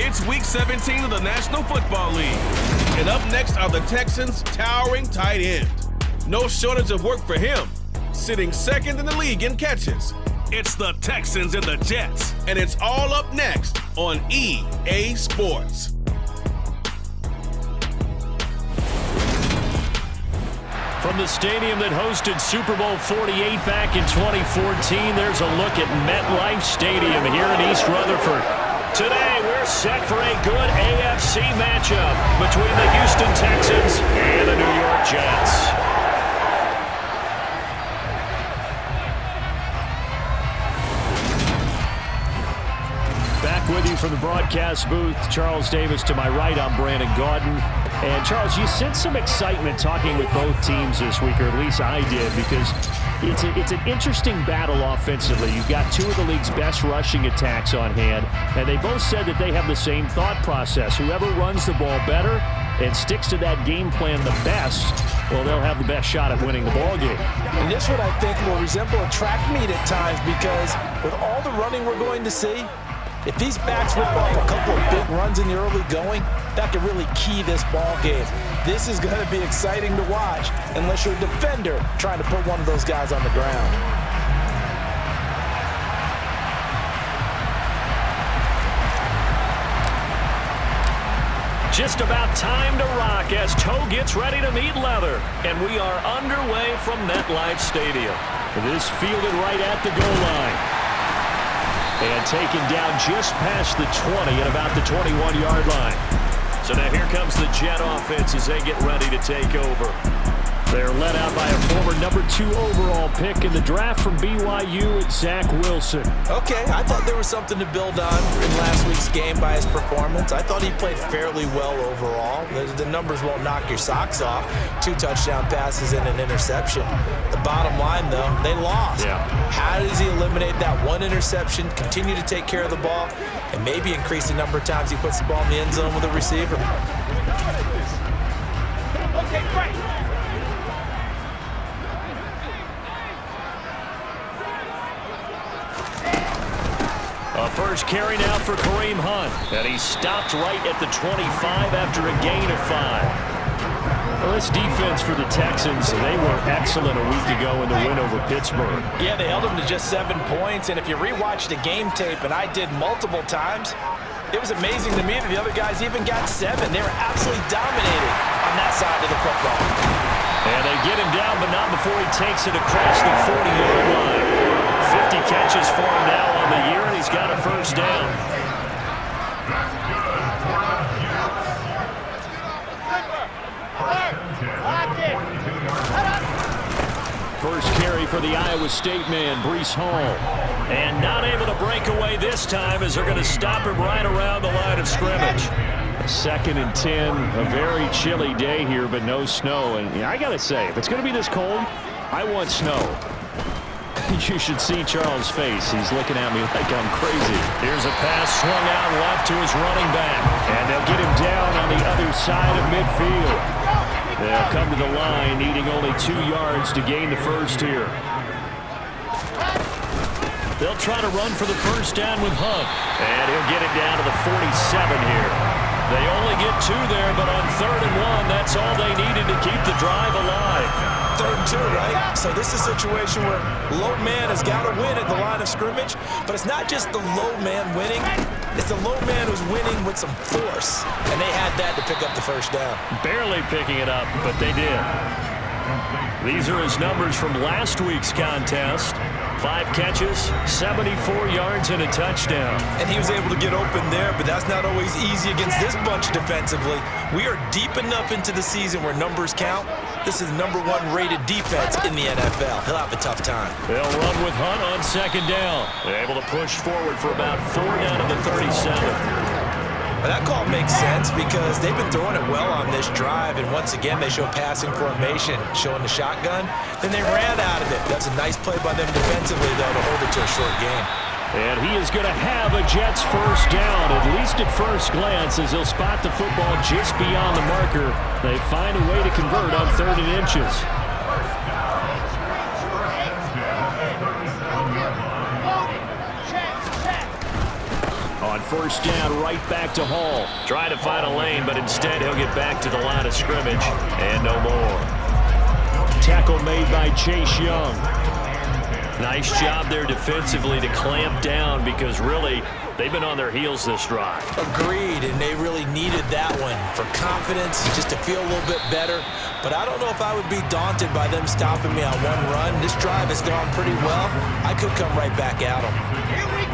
It's Week 17 of the National Football League. And up next are the Texans' towering tight end. No shortage of work for him, sitting second in the league in catches. It's the Texans and the Jets, and it's all up next on EA Sports. From the stadium that hosted Super Bowl 48 back in 2014, there's a look at MetLife Stadium here in East Rutherford. Today, we're set for a good AFC matchup between the Houston Texans and the New York Jets. Back with you from the broadcast booth, Charles Davis to my right. I'm Brandon Gaudin. And Charles, you sense some excitement talking with both teams this week, or at least I did, because it's an interesting battle offensively. You've got two of the league's best rushing attacks on hand, and they both said that they have the same thought process. Whoever runs the ball better and sticks to that game plan the best, well, they'll have the best shot at winning the ball game. And this one, I think, will resemble a track meet at times, because with all the running we're going to see, if these backs rip off a couple of big runs in the early going, that could really key this ball game. This is going to be exciting to watch, unless you're a defender trying to put one of those guys on the ground. Just about time to rock as toe gets ready to meet leather. And we are underway from MetLife Stadium. This fielded right at the goal line. And taken down just past the 20 at about the 21-yard line. So now here comes the Jet offense as they get ready to take over. They're led out by a former #2 overall pick in the draft from BYU, at Zach Wilson. Okay, I thought there was something to build on in last week's game by his performance. I thought he played fairly well overall. The numbers won't knock your socks off. 2 touchdown passes and an interception. The bottom line, though, they lost. Yeah. How does he eliminate that one interception, continue to take care of the ball, and maybe increase the number of times he puts the ball in the end zone with a receiver? Okay, great. A first carry now for Kareem Hunt. And he stopped right at the 25 after a gain of 5. Well, this defense for the Texans, they were excellent a week ago in the win over Pittsburgh. Yeah, they held them to just 7 points. And if you rewatch the game tape, and I did multiple times, it was amazing to me that the other guys even got 7. They were absolutely dominating on that side of the football. And they get him down, but not before he takes it across the 40-yard line. 50 catches for him now on the year, and he's got a first down. First carry for the Iowa State man, Breece Hall. And not able to break away this time, as they're going to stop him right around the line of scrimmage. 2nd and 10, a very chilly day here, but no snow. And I got to say, if it's going to be this cold, I want snow. You should see Charles' face. He's looking at me like I'm crazy. Here's a pass swung out left to his running back. And they'll get him down on the other side of midfield. They'll come to the line, needing only 2 yards to gain the first here. They'll try to run for the first down with Hunt. And he'll get it down to the 47 here. They only get 2 there, but on 3rd and 1, that's all they needed to keep the drive alive. 3rd and 2, right? So this is a situation where low man has got to win at the line of scrimmage, but it's not just the low man winning. It's the low man who's winning with some force, and they had that to pick up the first down. Barely picking it up, but they did. These are his numbers from last week's contest. 5 catches, 74 yards, and a touchdown. And he was able to get open there, but that's not always easy against this bunch defensively. We are deep enough into the season where numbers count. This is the #1 rated defense in the NFL. He'll have a tough time. They'll run with Hunt on 2nd down. They're able to push forward for about 4 down to the 37. That call makes sense because they've been throwing it well on this drive, and once again they show passing formation, showing the shotgun. Then they ran out of it. That's a nice play by them defensively, though, to hold it to a short game. And he is going to have a Jets first down, at least at first glance, as he'll spot the football just beyond the marker. They find a way to convert on 3rd and inches. On On first down, right back to Hall. Trying to find a lane, but instead he'll get back to the line of scrimmage. And no more. Tackle made by Chase Young. Nice job there defensively to clamp down because really they've been on their heels this drive. Agreed, and they really needed that one for confidence, just to feel a little bit better. But I don't know if I would be daunted by them stopping me on one run. This drive has gone pretty well. I could come right back at them.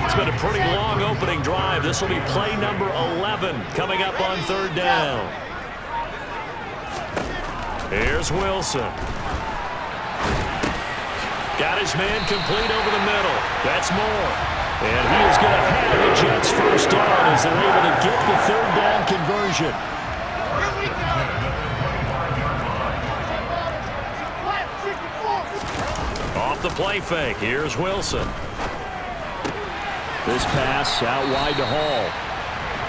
It's been a pretty long opening drive. This will be play number 11 coming up on third down. Here's Wilson. Got his man complete over the middle. That's Moore. And he is going to have the Jets first down as they're able to get the third down conversion. Off the play fake. Here's Wilson. This pass out wide to Hall.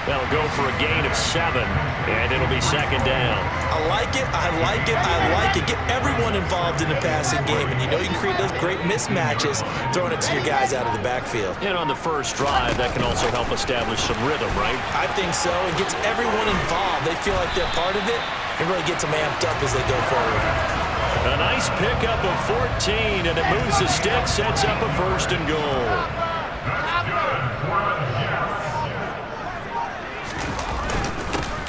That'll go for a gain of 7, and it'll be second down. I like it, I like it, I like it. Get everyone involved in the passing game, and you know you can create those great mismatches throwing it to your guys out of the backfield. And on the first drive, that can also help establish some rhythm, right? I think so. It gets everyone involved. They feel like they're part of it, and really gets them amped up as they go forward. A nice pickup of 14, and it moves the stick, sets up a first and goal.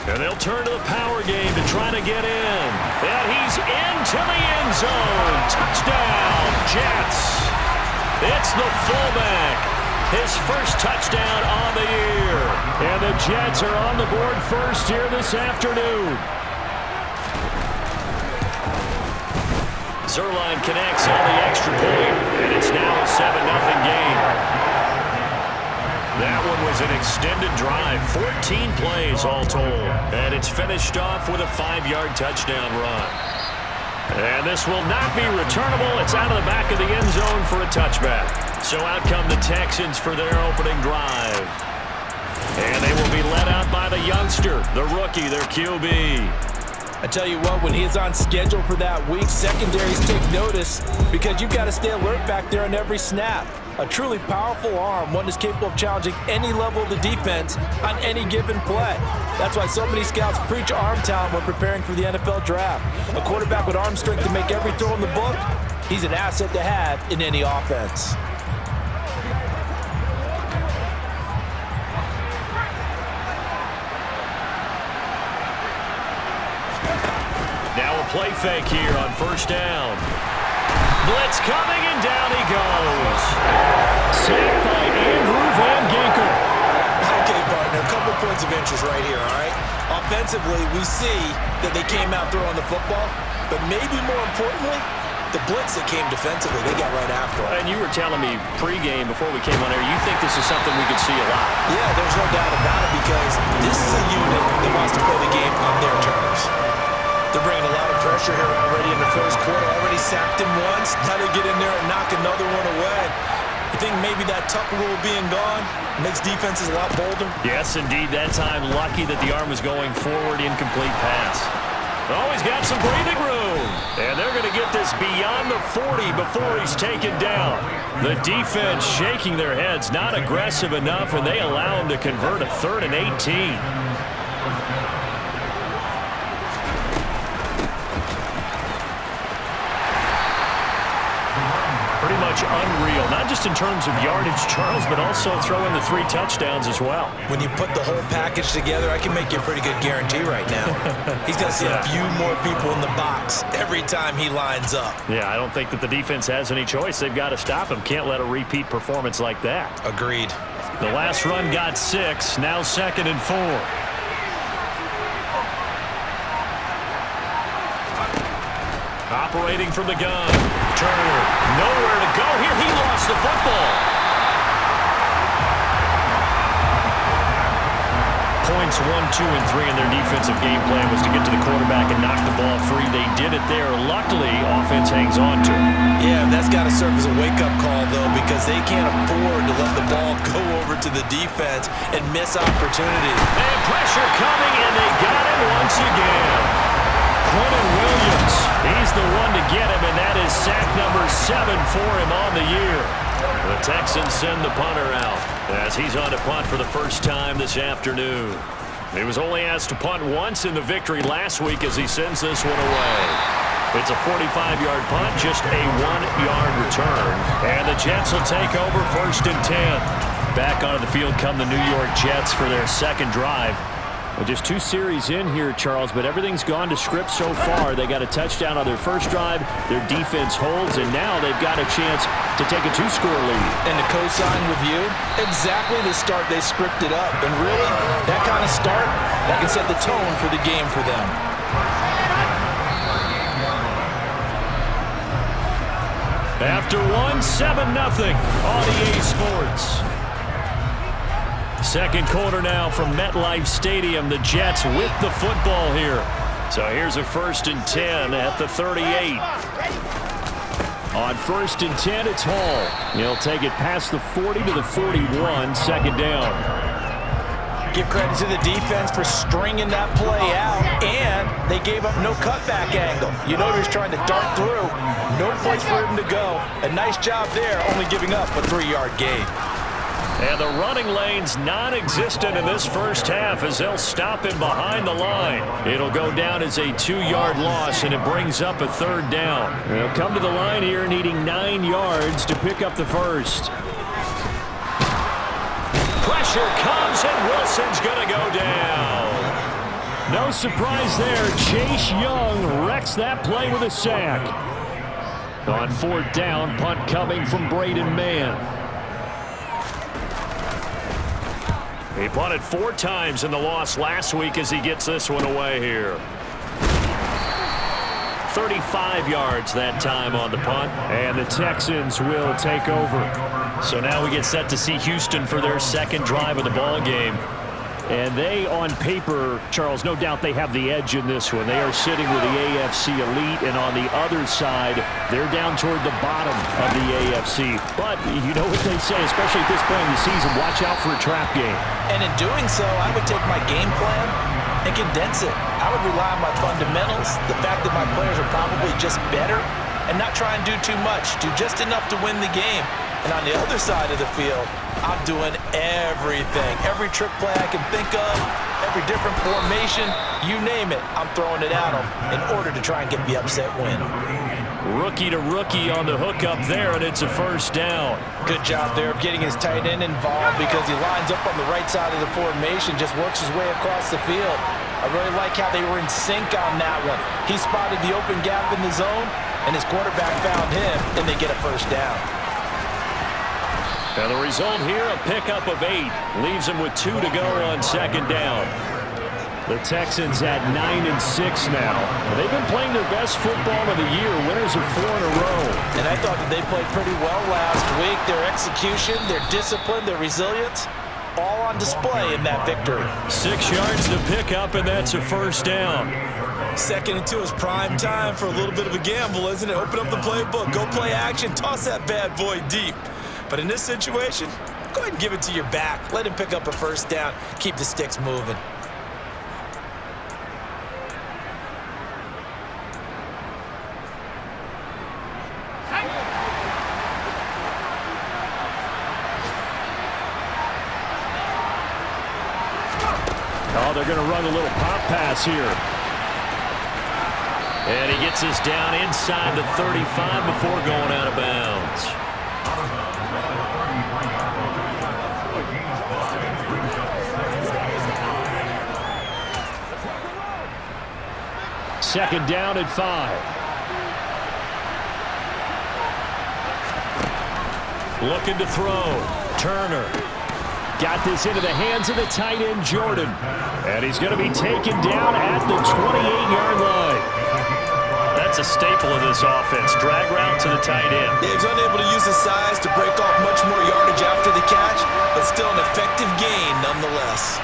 And they'll turn to the power game to try to get in. And he's into the end zone. Touchdown, Jets. It's the fullback. His first touchdown on the year. And the Jets are on the board first here this afternoon. Zerline connects on the extra point, and it's now a 7-0 game. That one was an extended drive, 14 plays all told. And it's finished off with a 5-yard touchdown run. And this will not be returnable. It's out of the back of the end zone for a touchback. So out come the Texans for their opening drive. And they will be led out by the youngster, the rookie, their QB. I tell you what, when he's on schedule for that week, secondaries take notice because you've got to stay alert back there on every snap. A truly powerful arm, one that's capable of challenging any level of the defense on any given play. That's why so many scouts preach arm talent when preparing for the NFL draft. A quarterback with arm strength to make every throw in the book, he's an asset to have in any offense. Now a play fake here on first down. Blitz coming, and down he goes. Sacked by Andrew Van Ginkel. Okay, partner, a couple points of interest right here, all right? Offensively, we see that they came out throwing the football, but maybe more importantly, the blitz that came defensively, they got right after it. And you were telling me pregame before we came on air, you think this is something we could see a lot. Yeah, there's no doubt about it because this is a unit that wants to play the game on their terms. They're bringing a lot of pressure here already in the first quarter. Already sacked him once. Now they get in there and knock another one away. I think maybe that Tucker rule being gone makes defenses a lot bolder. Yes, indeed. That time, lucky that the arm was going forward, incomplete pass. Oh, he's got some breathing room. And they're going to get this beyond the 40 before he's taken down. The defense shaking their heads, not aggressive enough, and they allow him to convert a 3rd and 18. Pretty much unreal, not just in terms of yardage, Charles, but also throwing the 3 touchdowns as well. When you put the whole package together, I can make you a pretty good guarantee right now. He's going to see a few more people in the box every time he lines up. Yeah, I don't think that the defense has any choice. They've got to stop him. Can't let a repeat performance like that. Agreed. The last run got 6, now 2nd and 4. Operating from the gun. Turner, nowhere to go here. He lost the football. Points 1, 2, and 3 in their defensive game plan was to get to the quarterback and knock the ball free. They did it there. Luckily, offense hangs on to it. Yeah, that's got to serve as a wake-up call, though, because they can't afford to let the ball go over to the defense and miss opportunities. And pressure coming, and they got him once again. Quentin Williams, he's the one to get him, and that is sack number 7 for him on the year. The Texans send the punter out as he's on to punt for the first time this afternoon. He was only asked to punt once in the victory last week as he sends this one away. It's a 45-yard punt, just a 1-yard return. And the Jets will take over 1st and 10. Back onto the field come the New York Jets for their second drive. Well, just 2 series in here, Charles, but everything's gone to script so far. They got a touchdown on their first drive. Their defense holds, and now they've got a chance to take a 2-score lead. And to co-sign with you, exactly the start they scripted up. And really, that kind of start, that can set the tone for the game for them. After 7-0 on EA Sports. Second quarter now from MetLife Stadium. The Jets with the football here. So here's a 1st and 10 at the 38. On 1st and 10, it's Hall. He'll take it past the 40 to the 41, second down. Give credit to the defense for stringing that play out, and they gave up no cutback angle. You know he was trying to dart through. No place for him to go. A nice job there, only giving up a 3-yard gain. And the running lane's non-existent in this first half as they'll stop him behind the line. It'll go down as a 2-yard loss, and it brings up a 3rd down. They'll come to the line here needing 9 yards to pick up the first. Pressure comes, and Wilson's going to go down. No surprise there. Chase Young wrecks that play with a sack. On 4th down, punt coming from Braden Mann. He punted 4 times in the loss last week as he gets this one away here. 35 yards that time on the punt. And the Texans will take over. So now we get set to see Houston for their second drive of the ball game. And they, on paper, Charles, no doubt they have the edge in this one. They are sitting with the AFC elite, and on the other side, they're down toward the bottom of the AFC. But you know what they say, especially at this point in the season, watch out for a trap game. And in doing so, I would take my game plan and condense it. I would rely on my fundamentals, the fact that my players are probably just better, and not try and do too much, do just enough to win the game. And on the other side of the field, I'm doing everything. Every trick play I can think of, every different formation, you name it, I'm throwing it at them in order to try and get the upset win. Rookie to rookie on the hook up there, and it's a 1st down. Good job there of getting his tight end involved because he lines up on the right side of the formation, just works his way across the field. I really like how they were in sync on that one. He spotted the open gap in the zone, and his quarterback found him, and they get a 1st down. Now the result here, a pickup of 8. Leaves them with 2 to go on 2nd down. The Texans at 9-6 now. They've been playing their best football of the year. Winners of 4 in a row. And I thought that they played pretty well last week. Their execution, their discipline, their resilience, all on display in that victory. 6 yards to pick up, and that's a 1st down. 2nd and 2 is prime time for a little bit of a gamble, isn't it? Open up the playbook, go play action, toss that bad boy deep. But in this situation, go ahead and give it to your back. Let him pick up a 1st down. Keep the sticks moving. Oh, they're going to run a little pop pass here. And he gets us down inside the 35 before going out of bounds. Second down at 5. Looking to throw. Turner. Got this into the hands of the tight end, Jordan. And he's going to be taken down at the 28-yard line. That's a staple of this offense. Drag route to the tight end. Yeah, he's unable to use his size to break off much more yardage after the catch, but still an effective gain nonetheless.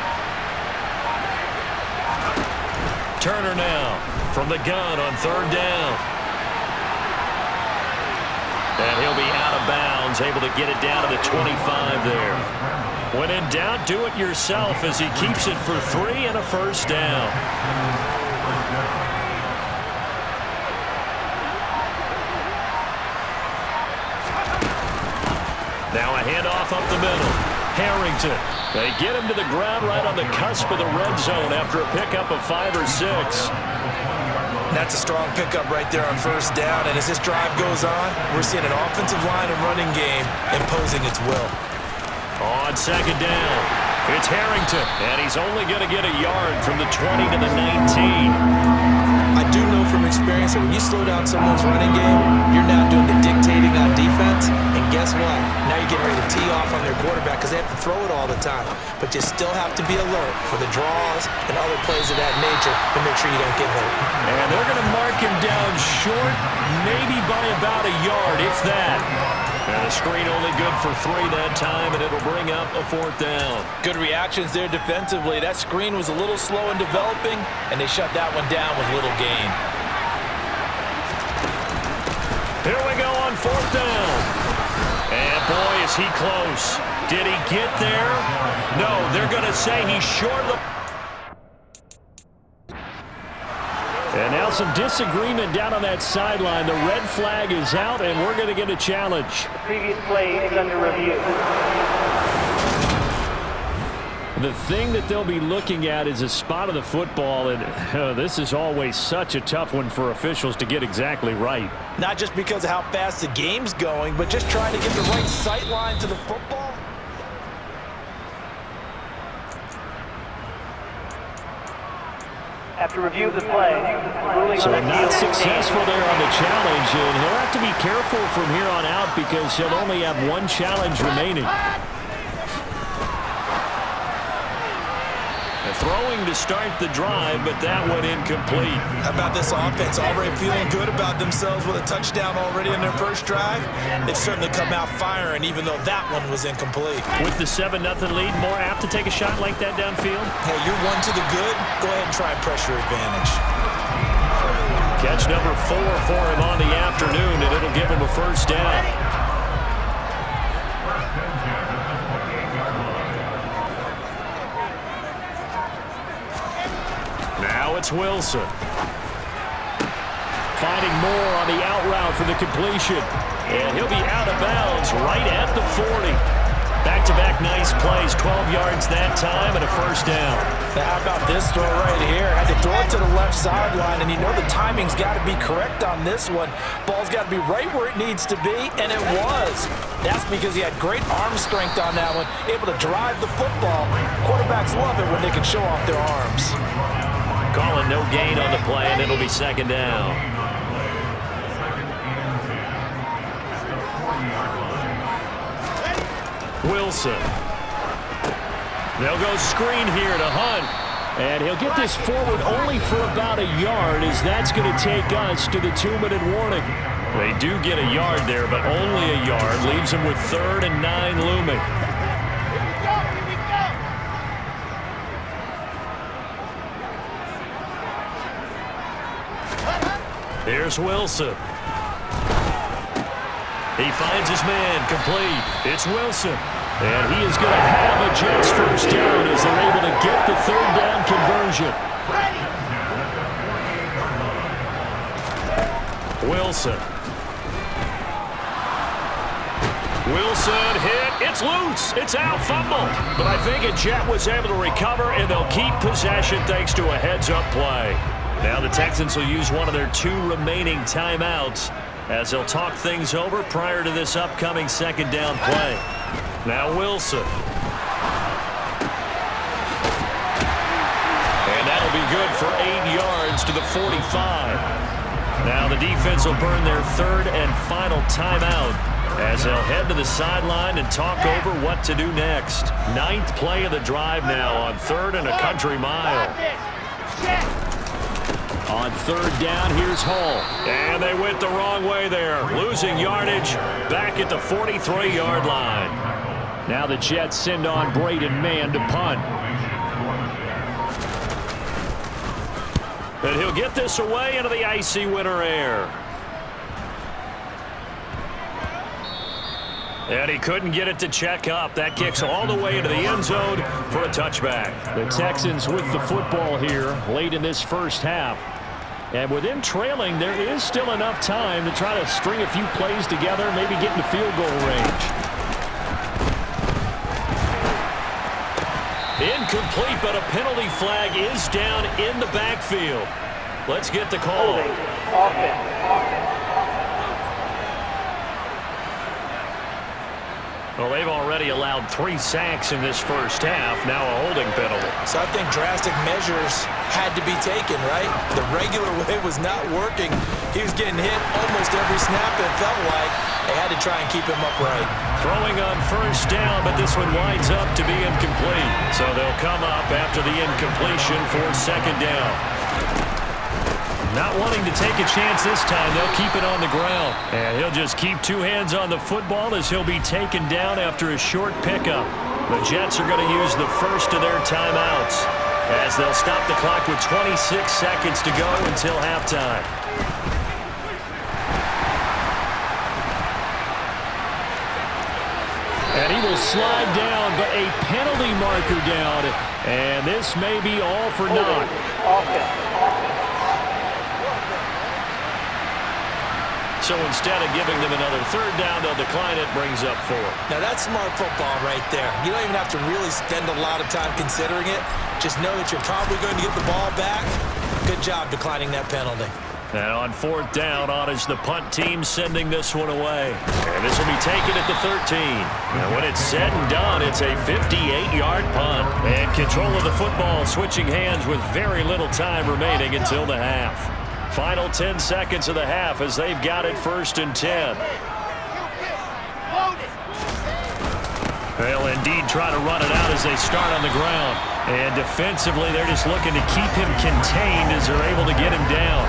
Turner now from the gun on 3rd down. And he'll be out of bounds, able to get it down to the 25 there. When in doubt, do it yourself as he keeps it for 3 and a 1st down. Now a handoff up the middle. Harrington. They get him to the ground right on the cusp of the red zone after a pickup of 5 or 6. That's a strong pickup right there on first down, and as this drive goes on, we're seeing an offensive line and running game imposing its will. On second down, it's Harrington, and he's only going to get a yard from the 20 to the 19. I do know from experience that when you slow down someone's running game, you're now doing the dictating on defense, and guess what? Now you're getting ready to tee off on their quarterback because they have to throw it all the time. But you still have to be alert for the draws and other plays of that nature to make sure you don't get hurt. And they're going to mark him down short, maybe by about a yard, if that. And the screen only good for 3 that time, and it'll bring up a 4th down. Good reactions there defensively. That screen was a little slow in developing, and they shut that one down with little gain. Here we go on 4th down. And boy, is he close. Did he get there? No, they're going to say he's short of the... And now some disagreement down on that sideline. The red flag is out, and we're going to get a challenge. The previous play is under review. The thing that they'll be looking at is a spot of the football, and this is always such a tough one for officials to get exactly right. Not just because of how fast the game's going, but just trying to get the right sight line to the football. After review of the play, so not successful there on the challenge, and he'll have to be careful from here on out because he'll only have 1 challenge remaining. Throwing to start the drive, but that went incomplete. How about this offense already feeling good about themselves with a touchdown already in their first drive? They've certainly come out firing, even though that one was incomplete. With the 7-0 lead, more apt to take a shot like that downfield? Hey, you're 1 to the good. Go ahead and try and pressure advantage. Catch number 4 for him on the afternoon, and it'll give him a 1st down. Now it's Wilson. Finding more on the out route for the completion. And he'll be out of bounds right at the 40. Back-to-back nice plays, 12 yards that time and a 1st down. Now how about this throw right here? Had to throw it to the left sideline, and you know the timing's got to be correct on this one. Ball's got to be right where it needs to be, and it was. That's because he had great arm strength on that one, able to drive the football. Quarterbacks love it when they can show off their arms. Calling no gain on the play, and it'll be 2nd down. Wilson. They'll go screen here to Hunt. And he'll get this forward only for about a yard, as that's going to take us to the 2-minute warning. They do get a yard there, but only a yard. Leaves them with 3rd and 9 looming. Here's Wilson. He finds his man complete. It's Wilson. And he is going to have a Jets 1st down as they're able to get the 3rd down conversion. Wilson. Wilson hit. It's loose. It's out. Fumble. But I think a Jet was able to recover, and they'll keep possession thanks to a heads-up play. Now the Texans will use one of their 2 remaining timeouts as they'll talk things over prior to this upcoming 2nd down play. Now Wilson. And that'll be good for 8 yards to the 45. Now the defense will burn their 3rd and final timeout as they'll head to the sideline and talk over what to do next. 9th play of the drive now on 3rd and a country mile. On 3rd down, here's Hall. And they went the wrong way there. Losing yardage back at the 43-yard line. Now the Jets send on Braden Mann to punt. And he'll get this away into the icy winter air. And he couldn't get it to check up. That kicks all the way into the end zone for a touchback. The Texans with the football here late in this first half. And with them trailing, there is still enough time to try to string a few plays together, maybe get in the field goal range. Incomplete, but a penalty flag is down in the backfield. Let's get the call. Holding. Offense. Well, they've already allowed 3 sacks in this first half. Now a holding penalty. So I think drastic measures had to be taken, right? The regular way was not working. He was getting hit almost every snap, and it felt like they had to try and keep him upright. Throwing on first down, but this one winds up to be incomplete. So they'll come up after the incompletion for second down. Not wanting to take a chance this time, they'll keep it on the ground. And he'll just keep 2 hands on the football as he'll be taken down after a short pickup. The Jets are going to use the first of their timeouts as they'll stop the clock with 26 seconds to go until halftime. And he will slide down, but a penalty marker down. And this may be all for naught. Offense. So instead of giving them another third down, they'll decline it, brings up 4. Now that's smart football right there. You don't even have to really spend a lot of time considering it. Just know that you're probably going to get the ball back. Good job declining that penalty. And on 4th down, on is the punt team sending this one away. And this will be taken at the 13. And when it's said and done, it's a 58-yard punt. And control of the football switching hands with very little time remaining until the half. Final 10 seconds of the half as they've got it 1st and 10. They'll indeed try to run it out as they start on the ground. And defensively, they're just looking to keep him contained as they're able to get him down.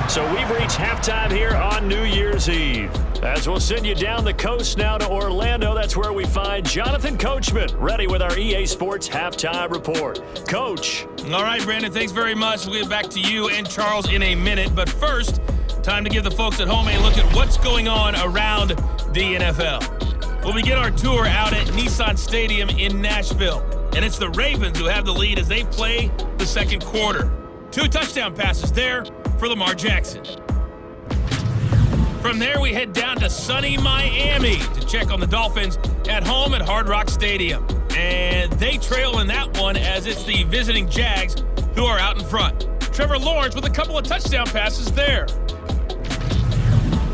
So we've reached halftime here on New Year's Eve. As we'll send you down the coast now to Orlando, that's where we find Jonathan Coachman, ready with our EA Sports Halftime Report. Coach. All right, Brandon, thanks very much. We'll get back to you and Charles in a minute. But first, time to give the folks at home a look at what's going on around the NFL. We'll begin our tour out at Nissan Stadium in Nashville. And it's the Ravens who have the lead as they play the second quarter. 2 touchdown passes there for Lamar Jackson. From there, we head down to sunny Miami to check on the Dolphins at home at Hard Rock Stadium. And they trail in that one as it's the visiting Jags who are out in front. Trevor Lawrence with a couple of touchdown passes there.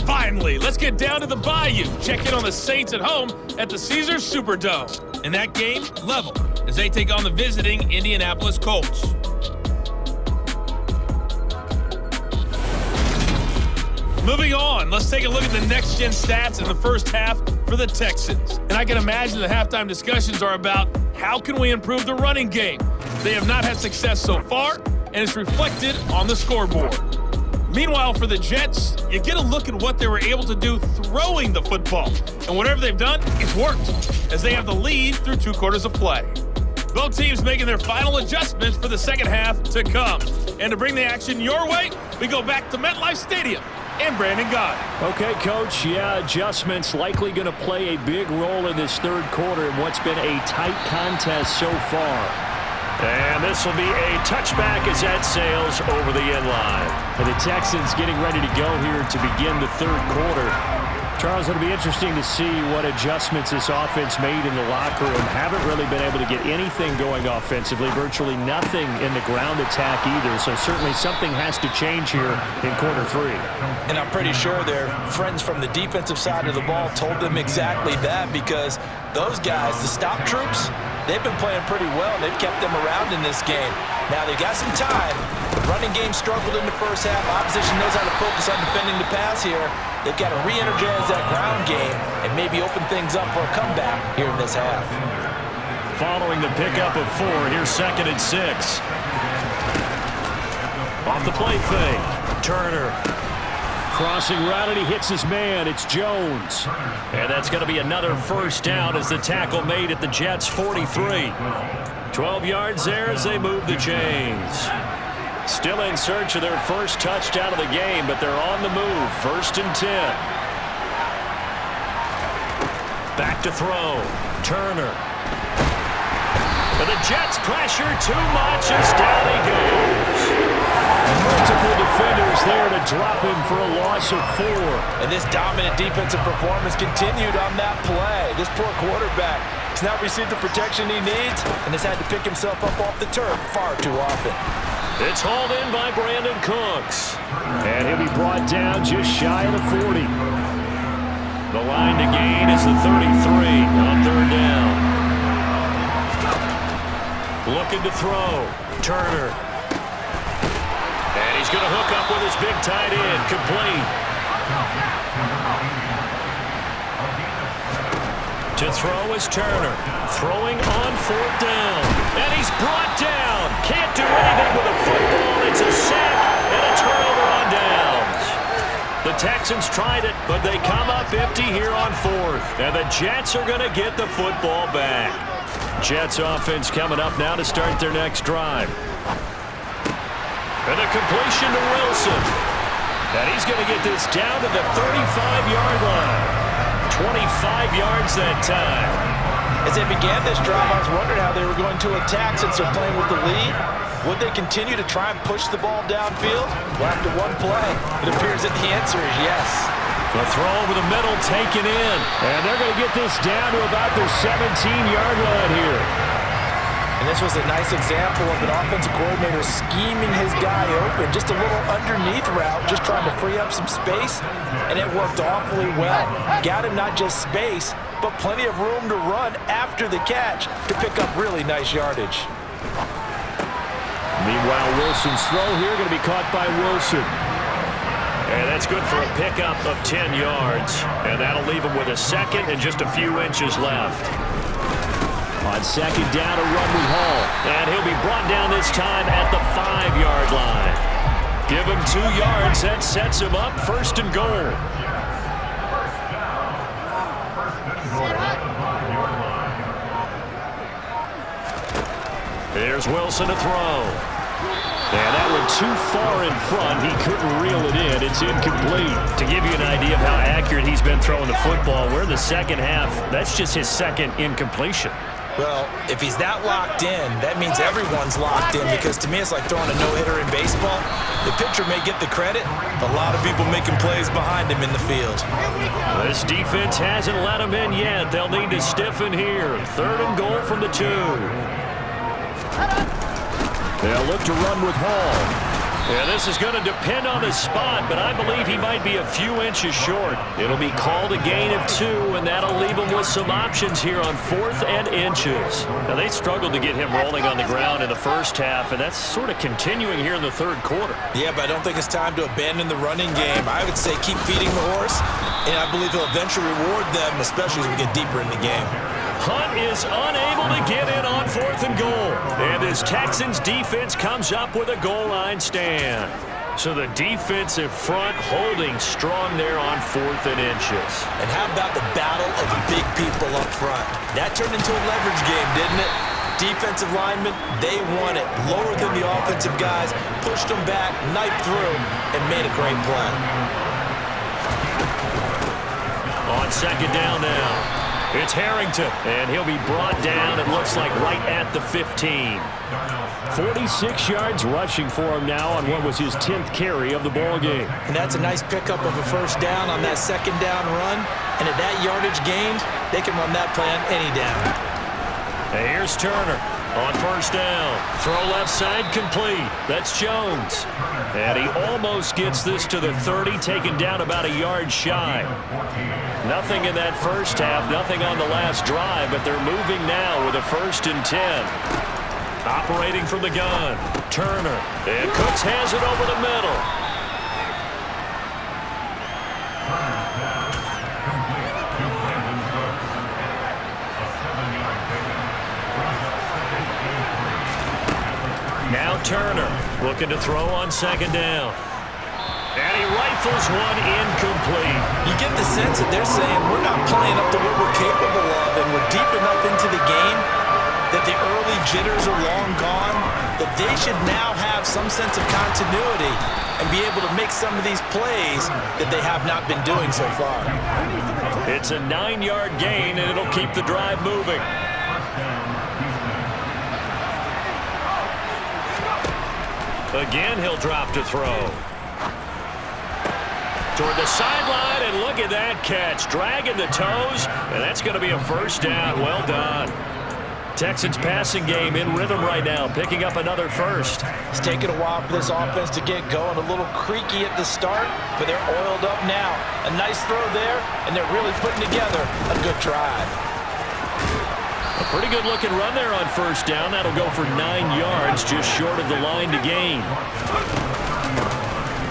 Finally, let's get down to the Bayou. Check in on the Saints at home at the Caesars Superdome. And that game, level, as they take on the visiting Indianapolis Colts. Moving on, let's take a look at the next-gen stats in the first half for the Texans. And I can imagine the halftime discussions are about how can we improve the running game. They have not had success so far, and it's reflected on the scoreboard. Meanwhile, for the Jets, you get a look at what they were able to do throwing the football. And whatever they've done, it's worked, as they have the lead through 2 quarters of play. Both teams making their final adjustments for the second half to come. And to bring the action your way, we go back to MetLife Stadium and Brandon Gott. Okay, Coach, adjustments likely going to play a big role in this third quarter in what's been a tight contest so far. And this will be a touchback as that sails over the end line. And the Texans getting ready to go here to begin the third quarter. Charles, it'll be interesting to see what adjustments this offense made in the locker room. Haven't really been able to get anything going offensively, virtually nothing in the ground attack either. So certainly something has to change here in quarter 3. And I'm pretty sure their friends from the defensive side of the ball told them exactly that, because those guys, the stop troops, they've been playing pretty well. They've kept them around in this game. Now they got some time. The running game struggled in the first half. Opposition knows how to focus on defending the pass here. They've got to re-energize that ground game and maybe open things up for a comeback here in this half. Following the pickup of 4, here's 2nd and 6. Off the play fake, Turner. Crossing route, and he hits his man. It's Jones. And that's going to be another first down as the tackle made at the Jets' 43. 12 yards there as they move the chains. Still in search of their first touchdown of the game, but they're on the move. 1st and 10. Back to throw. Turner. But the Jets pressure too much as down he goes. Multiple defenders there to drop him for a loss of 4. And this dominant defensive performance continued on that play. This poor quarterback has not received the protection he needs and has had to pick himself up off the turf far too often. It's hauled in by Brandon Cooks. And he'll be brought down just shy of the 40. The line to gain is the 33 on 3rd down. Looking to throw. Turner. And he's going to hook up with his big tight end. Complete. To throw is Turner. Throwing on 4th down. And he's brought down. Can't do anything with a football. It's a sack and a turnover on downs. The Texans tried it, but they come up empty here on 4th. And the Jets are going to get the football back. Jets offense coming up now to start their next drive. And a completion to Wilson. And he's going to get this down to the 35-yard line. 25 yards that time. As they began this drive, I was wondering how they were going to attack since they're playing with the lead. Would they continue to try and push the ball downfield? Well, after one play, it appears that the answer is yes. The throw over the middle taken in. And they're going to get this down to about the 17-yard line here. And this was a nice example of an offensive coordinator scheming his guy open. Just a little underneath route, just trying to free up some space. And it worked awfully well. Got him not just space, but plenty of room to run after the catch to pick up really nice yardage. Meanwhile, Wilson's throw here going to be caught by Wilson. And that's good for a pickup of 10 yards. And that'll leave him with a second and just a few inches left. On 2nd down, a run with Hall. And he'll be brought down this time at the 5-yard line. Give him 2 yards. That sets him up 1st and goal. There's Wilson to throw. And that went too far in front. He couldn't reel it in. It's incomplete. To give you an idea of how accurate he's been throwing the football, we're in the second half. That's just his second incompletion. Well, if he's that locked in, that means everyone's locked in, because to me it's like throwing a no-hitter in baseball. The pitcher may get the credit, but a lot of people making plays behind him in the field. This defense hasn't let him in yet. They'll need to stiffen here. 3rd and goal from the 2. They'll look to run with Hall. Yeah, this is going to depend on the spot, but I believe he might be a few inches short. It'll be called a gain of 2, and that'll leave him with some options here on 4th and inches. Now, they struggled to get him rolling on the ground in the first half, and that's sort of continuing here in the 3rd quarter. Yeah, but I don't think it's time to abandon the running game. I would say keep feeding the horse, and I believe he'll eventually reward them, especially as we get deeper in the game. Hunt is unable to get in on 4th and goal. And this Texans defense comes up with a goal line stand. So the defensive front holding strong there on 4th and inches. And how about the battle of the big people up front? That turned into a leverage game, didn't it? Defensive linemen, they won it. Lower than the offensive guys, pushed them back, knifed through, and made a great play. On 2nd down now. It's Harrington, and he'll be brought down, it looks like, right at the 15. 46 yards rushing for him now on what was his 10th carry of the ball game. And that's a nice pickup of a 1st down on that 2nd down run. And at that yardage gained, they can run that play on any down. And here's Turner on 1st down. Throw left side complete. That's Jones. And he almost gets this to the 30, taken down about a yard shy. Nothing in that first half, nothing on the last drive, but they're moving now with a 1st and 10. Operating from the gun, Turner. And Cooks has it over the middle. Now Turner looking to throw on 2nd down. And he rifles one incomplete. You get the sense that they're saying we're not playing up to what we're capable of, and we're deep enough into the game that the early jitters are long gone, that they should now have some sense of continuity and be able to make some of these plays that they have not been doing so far. It's a 9-yard gain, and it'll keep the drive moving. Again, he'll drop to throw. Toward the sideline, and look at that catch. Dragging the toes, and that's going to be a first down. Well done. Texans passing game in rhythm right now, picking up another first. It's taken a while for this offense to get going. A little creaky at the start, but they're oiled up now. A nice throw there, and they're really putting together a good drive. A pretty good-looking run there on first down. That'll go for 9 yards, just short of the line to gain.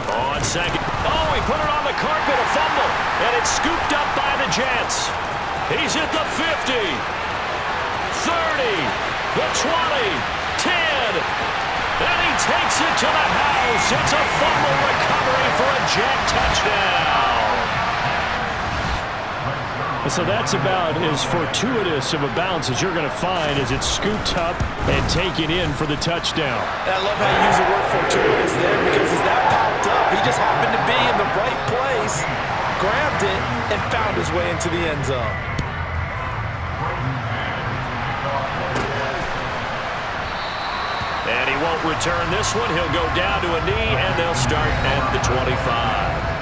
On second. Oh, he put it on the carpet, a fumble, and it's scooped up by the Jets. He's at the 50. 30, the 20, 10, and he takes it to the house. It's a fumble recovery for a Jet touchdown. So that's about as fortuitous of a bounce as you're going to find as it's scooped up and taken in for the touchdown. I love how you use the word fortuitous there because as that popped up, he just happened to be in the right place, grabbed it, and found his way into the end zone. And he won't return this one. He'll go down to a knee, and they'll start at the 25.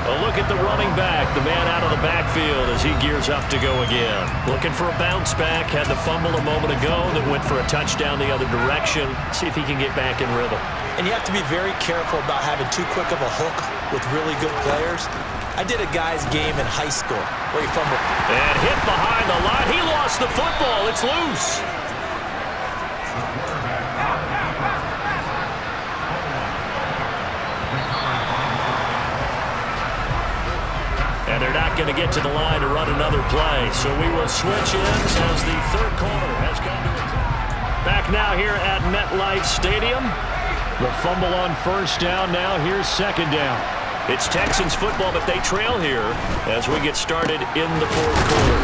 A look at the running back, the man out of the backfield as he gears up to go again. Looking for a bounce back. Had the fumble a moment ago that went for a touchdown the other direction. See if he can get back in rhythm. And you have to be very careful about having too quick of a hook with really good players. I did a guy's game in high school where he fumbled. And hit behind the line. He lost the football. It's loose. And they're not going to get to the line to run another play. So we will switch ends as the third quarter has come to a close. Back now here at MetLife Stadium. The fumble on first down. Now here's second down. It's Texans football, but they trail here as we get started in the fourth quarter.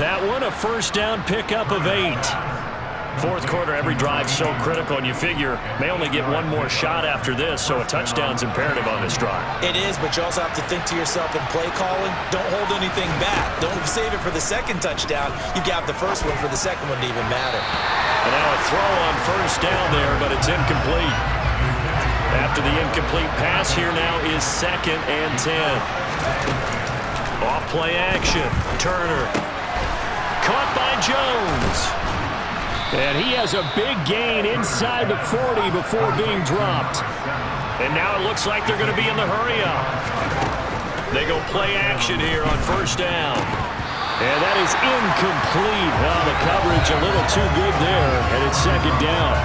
That one, a first down pickup of 8. Fourth quarter, every drive so critical, and you figure may only get one more shot after this, so a touchdown's imperative on this drive. It is, but you also have to think to yourself in play calling, don't hold anything back. Don't save it for the second touchdown. You got the first one for the second one to even matter. And now a throw on first down there, but it's incomplete. After the incomplete pass, here now is 2nd and 10. Off play action. Turner. Caught by Jones. And he has a big gain inside the 40 before being dropped. And now it looks like they're going to be in the hurry-up. They go play action here on first down. And that is incomplete. Well, the coverage a little too good there, and it's second down.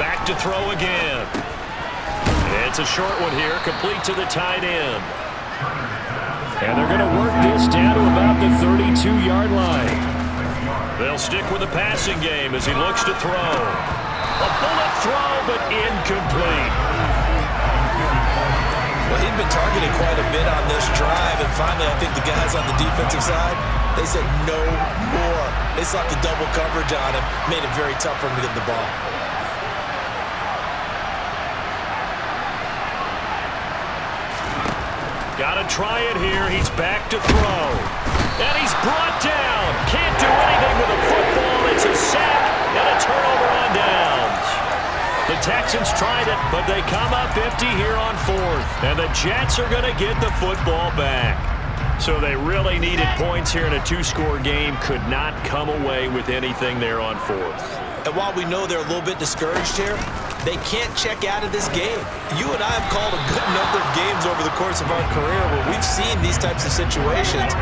Back to throw again. It's a short one here, complete to the tight end. And they're going to work this down to about the 32-yard line. They'll stick with the passing game as he looks to throw. A bullet throw, but incomplete. Well, he'd been targeted quite a bit on this drive, and finally I think the guys on the defensive side, they said no more. They slapped the double coverage on him, made it very tough for him to get the ball. Got to try it here. He's back to throw. And he's brought down. Can't do anything with the football. It's a sack and a turnover on downs. The Texans tried it, but they come up empty here on 4th. And the Jets are going to get the football back. So they really needed points here in a 2-score game. Could not come away with anything there on 4th. And while we know they're a little bit discouraged here, they can't check out of this game. You and I have called a good number of games over the course of our career where we've seen these types of situations.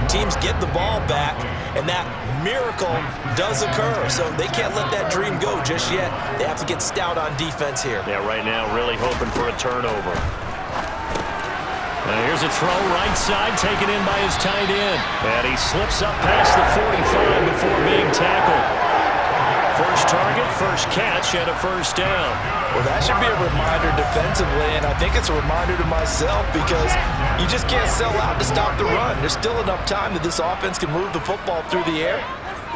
Teams get the ball back, and that miracle does occur. So they can't let that dream go just yet. They have to get stout on defense here. Yeah, right now really hoping for a turnover. Now here's a throw right side taken in by his tight end. And he slips up past the 45 before being tackled. First target, first catch, and a first down. Well, that should be a reminder defensively, and I think it's a reminder to myself because you just can't sell out to stop the run. There's still enough time that this offense can move the football through the air,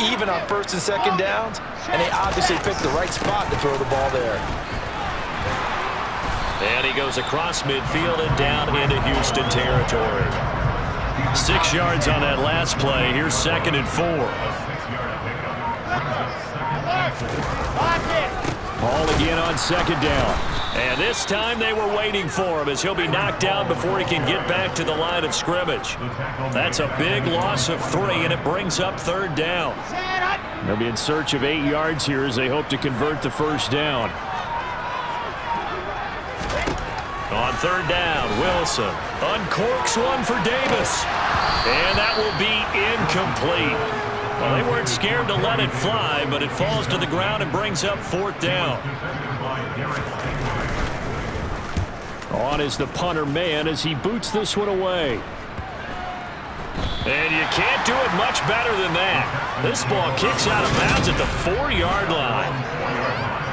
even on first and second downs, and they obviously picked the right spot to throw the ball there. And he goes across midfield and down into Houston territory. 6 yards on that last play. Here's 2nd and 4. Ball again on 2nd down. And this time they were waiting for him as he'll be knocked down before he can get back to the line of scrimmage. That's a big loss of 3, and it brings up 3rd down. They'll be in search of 8 yards here as they hope to convert the 1st down. On 3rd down, Wilson uncorks one for Davis. And that will be incomplete. Well, they weren't scared to let it fly, but it falls to the ground and brings up 4th down. On is the punter man as he boots this one away. And you can't do it much better than that. This ball kicks out of bounds at the 4-yard line.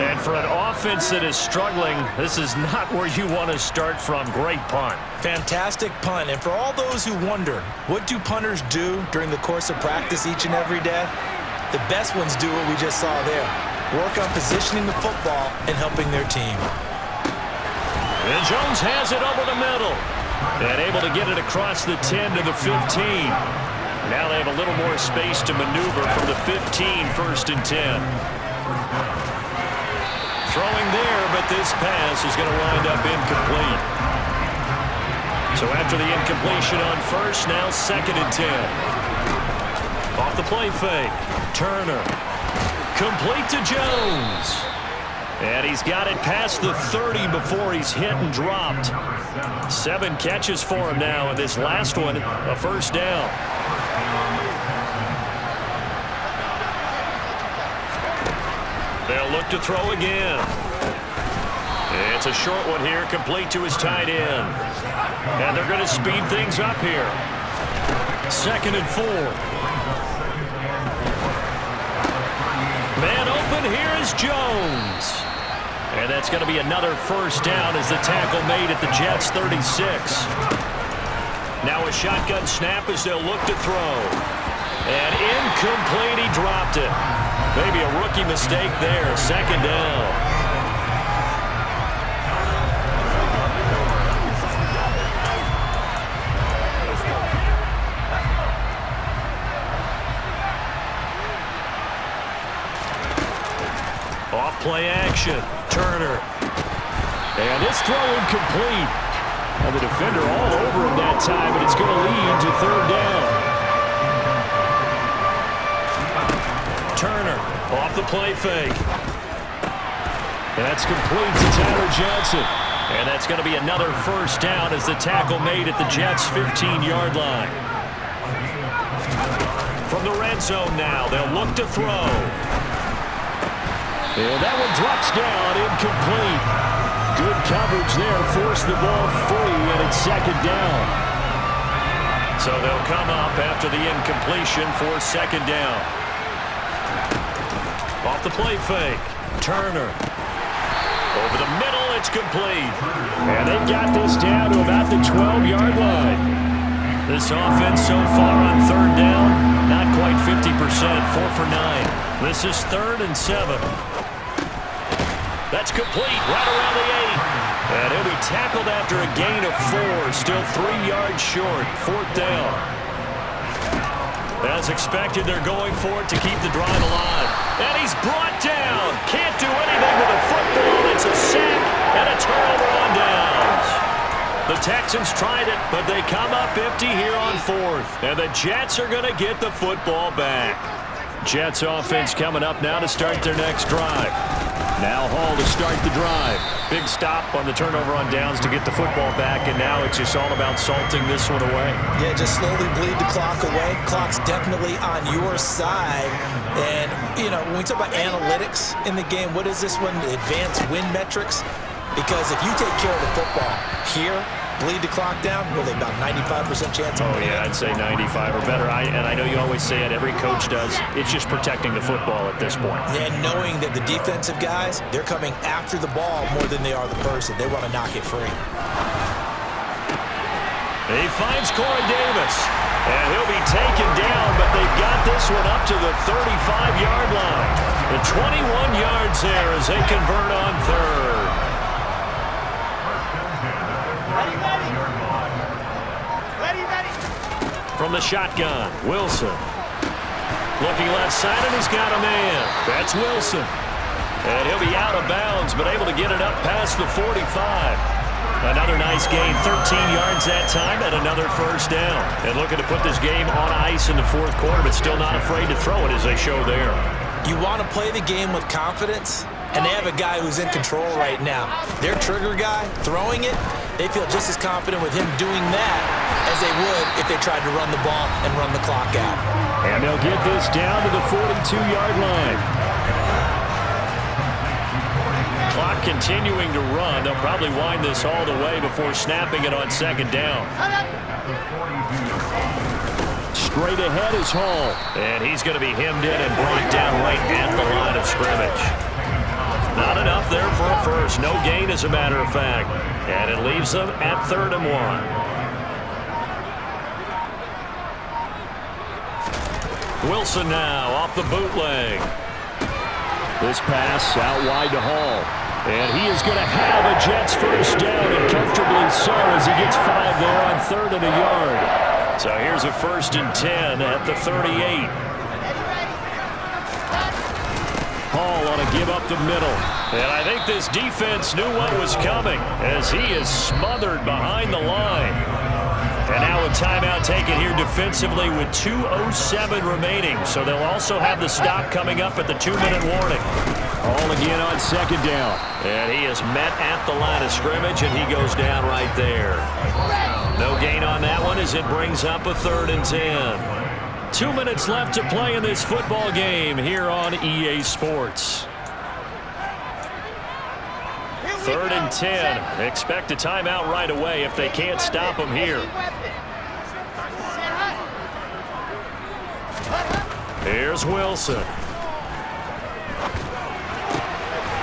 And for an offense that is struggling, this is not where you want to start from. Great punt. Fantastic punt. And for all those who wonder, what do punters do during the course of practice each and every day? The best ones do what we just saw there. Work on positioning the football and helping their team. And Jones has it over the middle. And able to get it across the 10 to the 15. Now they have a little more space to maneuver from the 15, 1st and 10. Throwing there, but this pass is going to wind up incomplete. So after the incompletion on 1st, now 2nd and 10. Off the play fake. Turner. Complete to Jones. And he's got it past the 30 before he's hit and dropped. 7 catches for him now, and this last one, a 1st down. They'll look to throw again. It's a short one here, complete to his tight end. And they're going to speed things up here. 2nd and 4. Man open, here is Jones. And that's going to be another 1st down as the tackle made at the Jets' 36. Now a shotgun snap as they'll look to throw. And incomplete, he dropped it. Maybe a rookie mistake there, 2nd down. Off play action, Turner. And this throw incomplete. And the defender all over him that time, and it's going to lead to 3rd down. Turner off the play fake. And that's complete to Tyler Johnson. And that's going to be another 1st down as the tackle made at the Jets' 15-yard line. From the red zone now, they'll look to throw. And that one drops down, incomplete. Good coverage there, forced the ball free, and it's 2nd down. So they'll come up after the incompletion for 2nd down. Off the play fake, Turner. Over the middle, it's complete. And they've got this down to about the 12-yard line. This offense so far on 3rd down, not quite 50%, 4 for 9. This is 3rd and 7. That's complete, right around the 8. And he'll be tackled after a gain of 4, still 3 yards short, 4th down. As expected, they're going for it to keep the drive alive. And he's brought down. Can't do anything with a football. It's a sack and a turnover on downs. The Texans tried it, but they come up empty here on 4th. And the Jets are going to get the football back. Jets offense coming up now to start their next drive. Now Hall to start the drive. Big stop on the turnover on downs to get the football back, and now it's just all about salting this one away. Yeah, just slowly bleed the clock away. Clock's definitely on your side. And, you know, when we talk about analytics in the game, what is this one? The advanced win metrics? Because if you take care of the football here, bleed the clock down, really about 95% chance. Oh, yeah, I'd say 95 or better. And I know you always say it, every coach does. It's just protecting the football at this point. And knowing that the defensive guys, they're coming after the ball more than they are the person. They want to knock it free. He finds Corey Davis. And he'll be taken down, but they've got this one up to the 35-yard line. The 21 yards there as they convert on 3rd. from the shotgun. Wilson. Looking left side, and he's got a man. That's Wilson. And he'll be out of bounds, but able to get it up past the 45. Another nice gain, 13 yards that time, and another first down. And looking to put this game on ice in the fourth quarter, but still not afraid to throw it as they show there. You want to play the game with confidence, and they have a guy who's in control right now. Their trigger guy, throwing it, they feel just as confident with him doing that as they would if they tried to run the ball and run the clock out. And they'll get this down to the 42-yard line. Clock continuing to run. They'll probably wind this all the way before snapping it on second down. Straight ahead is Hall. And he's going to be hemmed in and brought down right at the line of scrimmage. Not enough there for a first. No gain, as a matter of fact. And it leaves them at 3rd and 1. Wilson now off the bootleg. This pass out wide to Hall. And he is going to have a Jets first down, and comfortably so, as he gets 5 there on 3rd and a yard. So here's a 1st and 10 at the 38. Hall on a give up the middle. And I think this defense knew what was coming, as he is smothered behind the line. And now a timeout taken here defensively with 2:07 remaining. So they'll also have the stop coming up at the 2-minute warning. Hall again on second down. And he is met at the line of scrimmage, and he goes down right there. No gain on that one as it brings up a 3rd and 10. 2 minutes left to play in this football game here on EA Sports. 3rd and 10. Expect a timeout right away if they can't stop him here. Here's Wilson.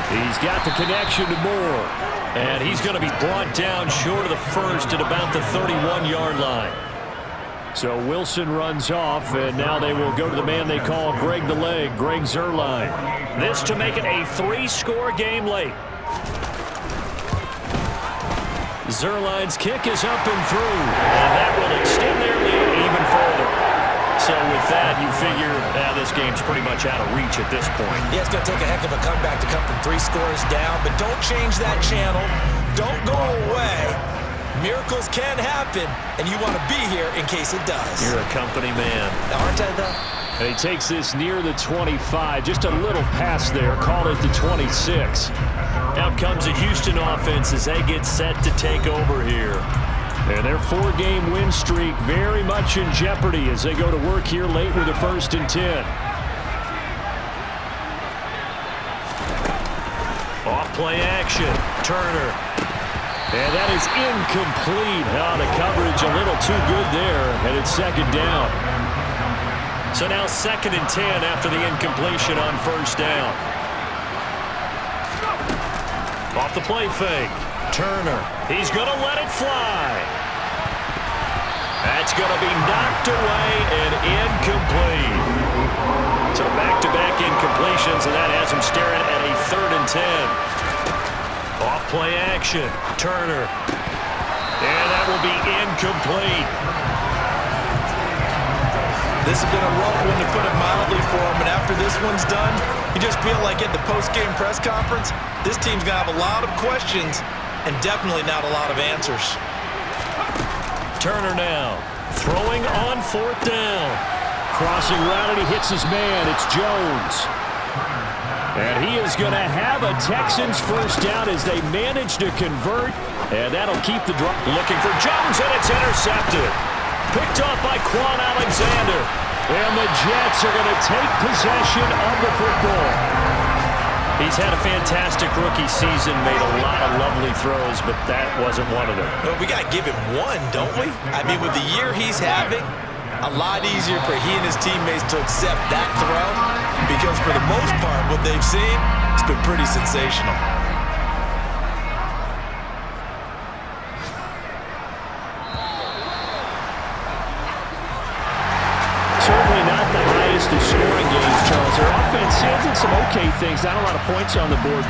He's got the connection to Moore. And he's going to be brought down short of the first at about the 31-yard line. So Wilson runs off, and now they will go to the man they call Greg the Leg, Greg Zuerlein. This to make it a 3-score game late. Zuerlein's kick is up and through, and that will extend their lead even further. So with that, you figure this game's pretty much out of reach at this point. Yeah, it's going to take a heck of a comeback to come from 3 scores down, but don't change that channel. Don't go away. Miracles can happen, and you want to be here in case it does. You're a company man. Aren't I, though? And he takes this near the 25. Just a little pass there. Call it the 26. Out comes the Houston offense as they get set to take over here. And their 4-game win streak very much in jeopardy as they go to work here late with a 1st and 10. Off play action. Turner. And that is incomplete. The coverage a little too good there, and it's 2nd down. So now 2nd and 10 after the incompletion on 1st down. Off the play fake. Turner. He's going to let it fly. That's going to be knocked away and incomplete. So back-to-back incompletions, and that has him staring at a 3rd and 10. Off play action. Turner. And that will be incomplete. This has been a rough one, to put it mildly, for him. And after this one's done, you just feel like at the post-game press conference, this team's going to have a lot of questions and definitely not a lot of answers. Turner now throwing on 4th down. Crossing route, and he hits his man. It's Jones. And he is going to have a Texans first down as they manage to convert. And that'll keep the drive. Looking for Jones, and it's intercepted. Picked off by Quan Alexander. And the Jets are going to take possession of the football. He's had a fantastic rookie season, made a lot of lovely throws, but that wasn't one of them. Well, we got to give him one, don't we? I mean, with the year he's having, a lot easier for he and his teammates to accept that throw, because for the most part, what they've seen, it's been pretty sensational. Certainly not the highest of scoring games, Charles. Their offense did some okay things, not a lot of points on the board.